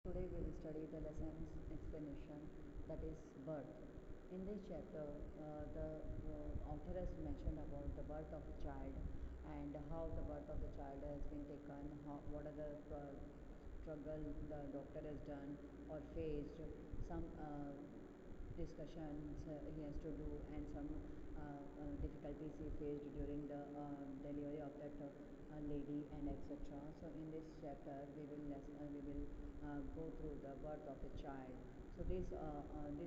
Today we will study the lessons explanation, that is birth. In this chapter, the author has mentioned about the birth of a child and how the birth of the child has been taken, what are the struggle the doctor has done or faced, some discussions he has to do, and some difficulties he faced during the delivery of that lady and etc. So in this chapter we will go through the birth of a child. So this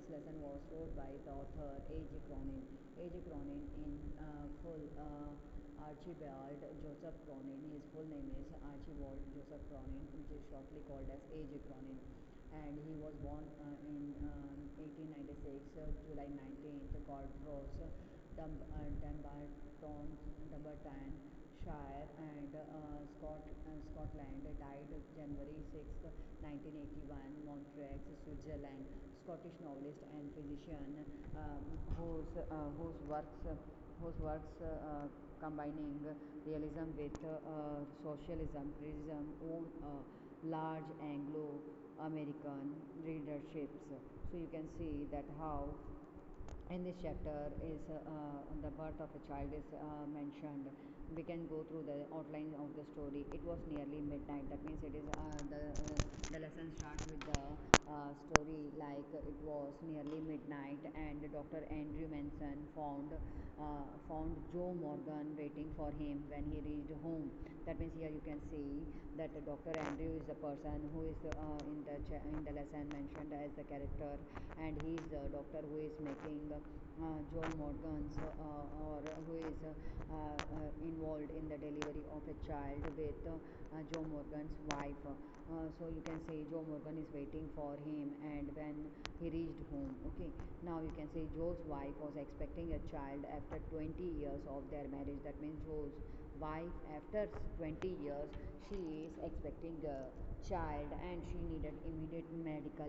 lesson was wrote by the author A.J. Cronin. A.J. Cronin in full Archibald Joseph Cronin. His full name is Archibald Joseph Cronin, which is shortly called as A.J. Cronin, and he was born in 1896, July 19th, Cardross, Dumbarton Shire, and Scotland. Died January 6th, 1981, Montreal, Switzerland. Scottish novelist and physician, whose works combining realism with socialism, criticism, own large Anglo-American readerships. So you can see that how in this chapter is the birth of a child is mentioned. We can go through the outline of the story. It was nearly midnight. That means it is the lesson starts with the story like it was nearly midnight, and Dr. Andrew Manson found Joe Morgan waiting for him when he reached home. That means here you can see that Dr. Andrew is the person who is in the lesson mentioned as the character, and he is the doctor who is making Joe Morgan's or who is involved in the delivery of a child with Joe Morgan's wife. So you can say Joe Morgan is waiting for him, and when he reached home, okay. Now you can say Joe's wife was expecting a child after 20 years of their marriage. That means Joe's wife, after 20 years, she is expecting a child and she needed immediate medical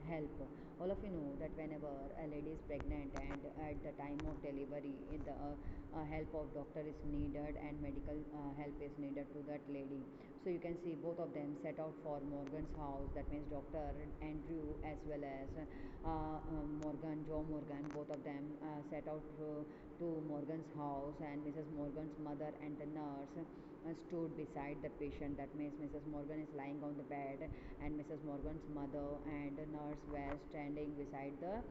help. All of you know that whenever a lady is pregnant and at the time of delivery, the help of doctor is needed and medical help is needed to that lady. So you can see both of them set out for Morgan's house. That means Dr. Andrew as well as Joe Morgan, both of them set out to Morgan's house, and Mrs. Morgan's mother and the nurse stood beside the patient. That means Mrs. Morgan is lying on the bed, and Mrs. Morgan's mother and the nurse were standing beside the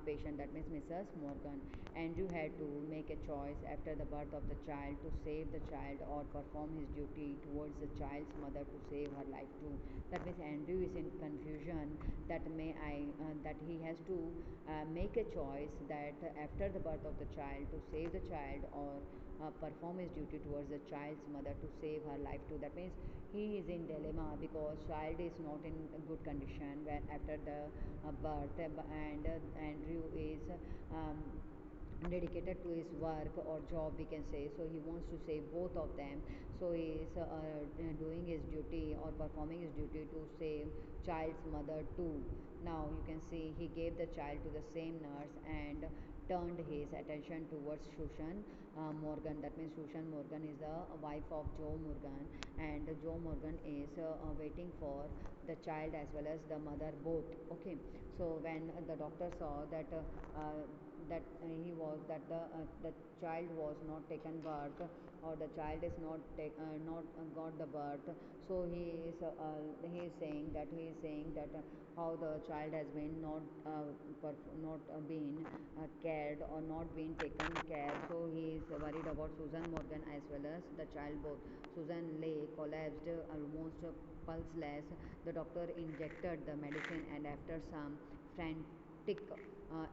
patient. That means Mrs. Morgan. Andrew had to make a choice after the birth of the child to save the child or perform his duty towards the child's mother to save her life too. That means Andrew is in confusion that he has to make a choice that after the birth of the child to save the child or perform his duty towards the child's mother to save her life too. That means he is in dilemma because child is not in a good condition where after the birth, and Andrew is dedicated to his work or job, we can say. So he wants to save both of them, so he is doing his duty or performing his duty to save child's mother too. Now you can see he gave the child to the same nurse and turned his attention towards Susan Morgan. That means Susan Morgan is the wife of Joe Morgan, and Joe Morgan is waiting for the child as well as the mother both. Okay, so when the doctor saw that the child was not taken birth, or the child is not got the birth, so he is saying that how the child has been not been cared or not been taken care. So he is worried about Susan Morgan as well as the child both. Susan lay collapsed, almost pulseless. The doctor injected the medicine, and after some frantic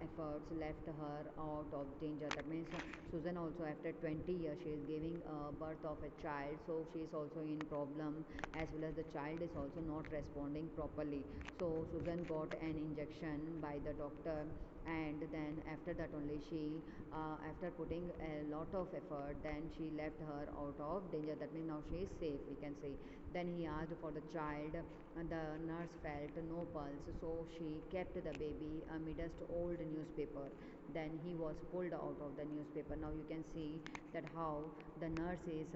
efforts left her out of danger. That means Susan also after 20 years she is giving birth of a child, so she is also in problem as well as the child is also not responding properly. So Susan got an injection by the doctor, and then after that only she after putting a lot of effort, then she left her out of danger. That means now she is safe, we can say. Then he asked for the child, and the nurse felt no pulse, so she kept the baby amidst old newspaper. Then he was pulled out of the newspaper. Now you can see that how the nurse is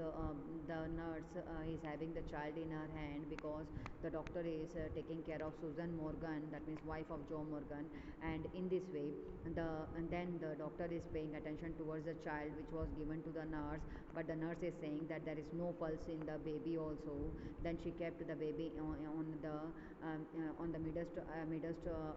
having the child in her hand, because the doctor is taking care of Susan Morgan, that means wife of Joe Morgan. And in this way, and then the doctor is paying attention towards the child which was given to the nurse, but the nurse is saying that there is no pulse in the baby also. Then she kept the baby on the midst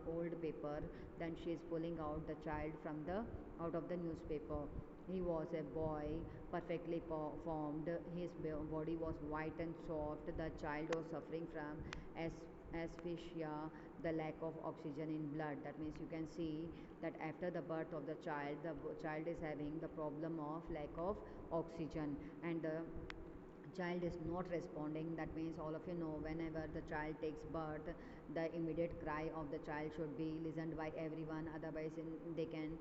old paper. Then she is pulling out the child from the out of the newspaper. He was a boy, perfectly formed. His body was white and soft. The child was suffering from asphyxia, the lack of oxygen in blood. That means you can see that after the birth of the child is having the problem of lack of oxygen, and the child is not responding. That means all of you know, whenever the child takes birth, the immediate cry of the child should be listened by everyone, otherwise they can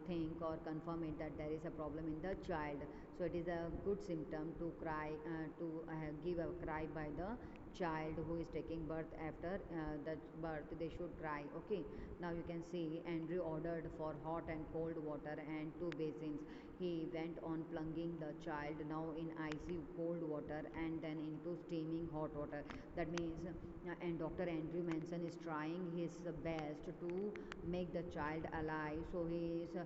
think or confirm it that there is a problem in the child. So it is a good symptom to cry, to give a cry by the child who is taking birth. After the birth they should cry. Okay, now you can see Andrew ordered for hot and cold water and two basins. He went on plunging the child now in icy cold water and then into steaming hot water. That means, and Dr. Andrew Manson is trying his best to make the child alive. So he is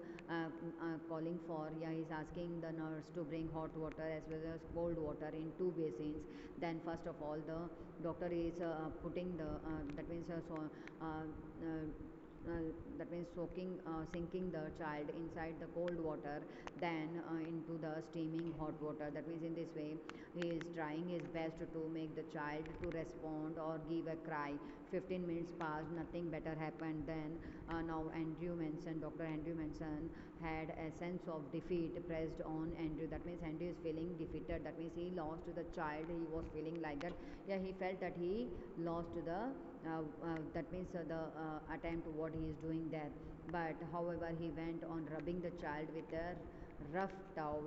calling for, yeah, he's asking the nurse to bring hot water as well as cold water in two basins. Then first of all, the doctor is putting the that means that means sinking the child inside the cold water, then into the steaming hot water. That means in this way he is trying his best to make the child to respond or give a cry. 15 minutes passed, nothing better happened. Then now Dr. Andrew Manson had a sense of defeat pressed on Andrew. That means Andrew is feeling defeated. That means he lost the child. He was feeling like that. Yeah, he felt that he lost the that means the attempt what he is doing there. But however, he went on rubbing the child with a rough towel.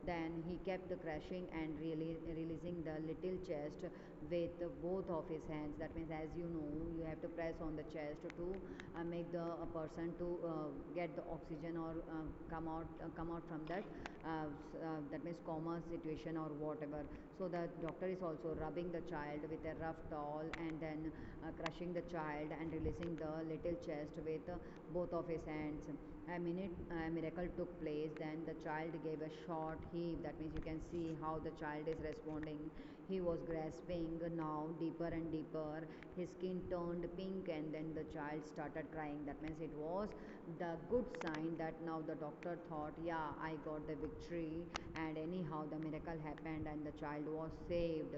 Then he kept crashing and really releasing the little chest with both of his hands. That means, as you know, you have to press on the chest to make the person to get the oxygen or come out from that that means coma situation or whatever. So the doctor is also rubbing the child with a rough towel and then crushing the child and releasing the little chest with both of his hands. A miracle took place. Then the child gave a short heave. That means you can see how the child is responding. He was grasping now deeper and deeper. His skin turned pink and then the child started crying. That means it was the good sign that now the doctor thought, yeah, I got the victory, and anyhow the miracle happened and the child was saved.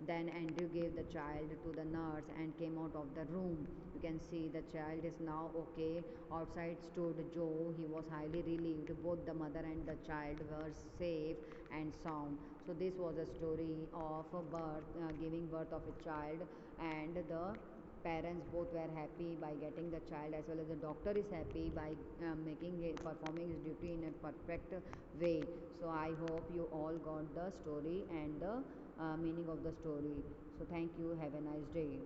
Then Andrew gave the child to the nurse and came out of the room. You can see the child is now okay. Outside stood Joe. He was highly relieved. Both the mother and the child were safe and sound. So this was a story of a giving birth of a child, and the parents both were happy by getting the child, as well as the doctor is happy by making it performing his duty in a perfect way. So I hope you all got the story and the meaning of the story. So thank you. Have a nice day.